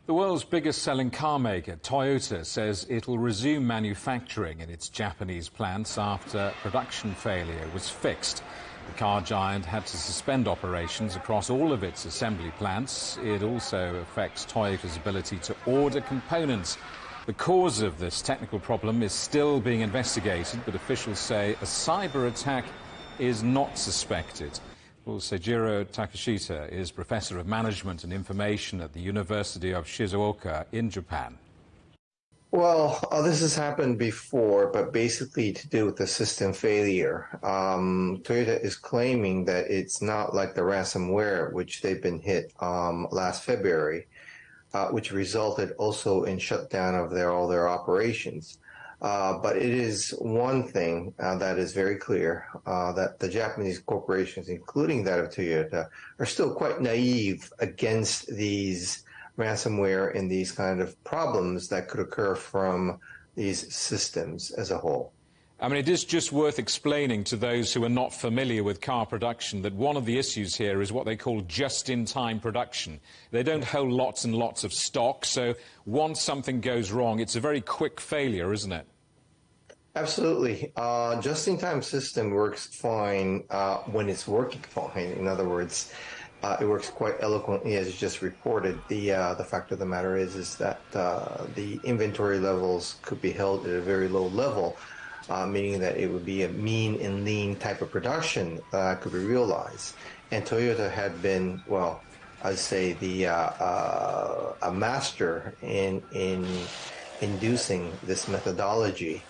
The world's biggest selling car maker, Toyota, says it'll resume manufacturing in its Japanese plants after production failure was fixed. The car giant had to suspend operations across all of its assembly plants. It also affects Toyota's ability to order components. The cause of this technical problem is still being investigated, but officials say a cyber attack is not suspected. Well, Seijiro Takeshita is Professor of Management and Information at the University of Shizuoka in Japan. Well, this has happened before, but basically to do with the system failure. Toyota is claiming that it's not like the ransomware, which they've been hit last February, which resulted also in shutdown of all their operations. But it is one thing that is very clear, that the Japanese corporations, including that of Toyota, are still quite naive against these ransomware and these kind of problems that could occur from these systems as a whole. I mean, it is just worth explaining to those who are not familiar with car production that one of the issues here is what they call just-in-time production. They don't hold lots and lots of stock, so once something goes wrong, it's a very quick failure, isn't it? Absolutely. Just-in-time system works fine when it's working fine. In other words, it works quite eloquently, as you just reported. The fact of the matter is that the inventory levels could be held at a very low level, meaning that it would be a mean and lean type of production that could be realized. And Toyota had been, well, I'd say a master in inducing this methodology.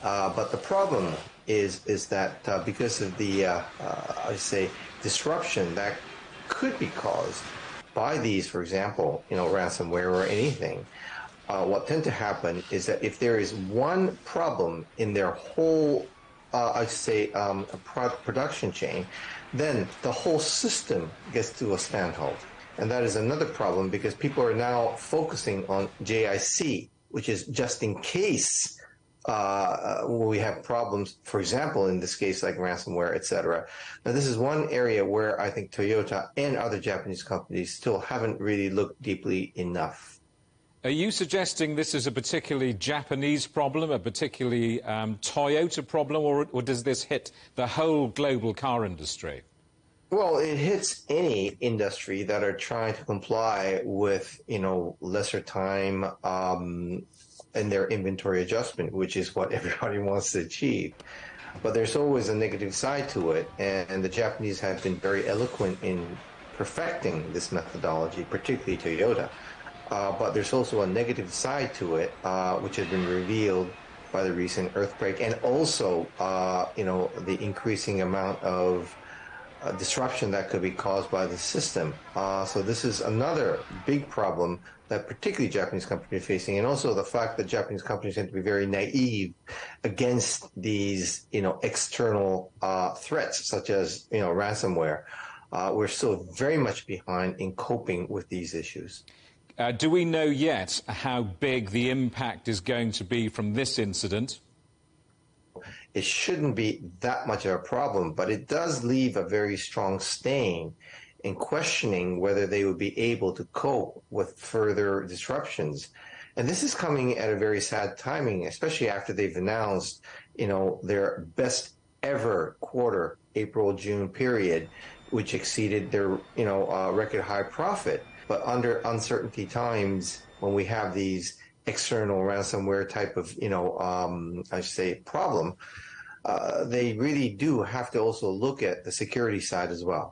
But the problem is that because of the, I'd say, disruption that could be caused by these, for example, ransomware or anything, what tends to happen is that if there is one problem in their whole, I'd say, production chain, then the whole system gets to a standstill. And that is another problem because people are now focusing on JIC, which is just in case we have problems, for example, in this case, like ransomware, etc. Now, this is one area where I think Toyota and other Japanese companies still haven't really looked deeply enough. Are you suggesting this is a particularly Japanese problem, a particularly Toyota problem, or does this hit the whole global car industry? Well, it hits any industry that are trying to comply with, lesser time in their inventory adjustment, which is what everybody wants to achieve. But there's always a negative side to it, and the Japanese have been very eloquent in perfecting this methodology, particularly Toyota. But there's also a negative side to it, which has been revealed by the recent earthquake, and also, the increasing amount of disruption that could be caused by the system. So this is another big problem that particularly Japanese companies are facing, and also the fact that Japanese companies tend to be very naive against these, external threats, such as, ransomware. We're still very much behind in coping with these issues. Do we know yet how big the impact is going to be from this incident? It shouldn't be that much of a problem, but it does leave a very strong stain in questioning whether they would be able to cope with further disruptions. And this is coming at a very sad timing, especially after they've announced, their best ever quarter, April-June period, which exceeded their, record high profit. But under uncertainty times, when we have these external ransomware type of, I say, problem, they really do have to also look at the security side as well.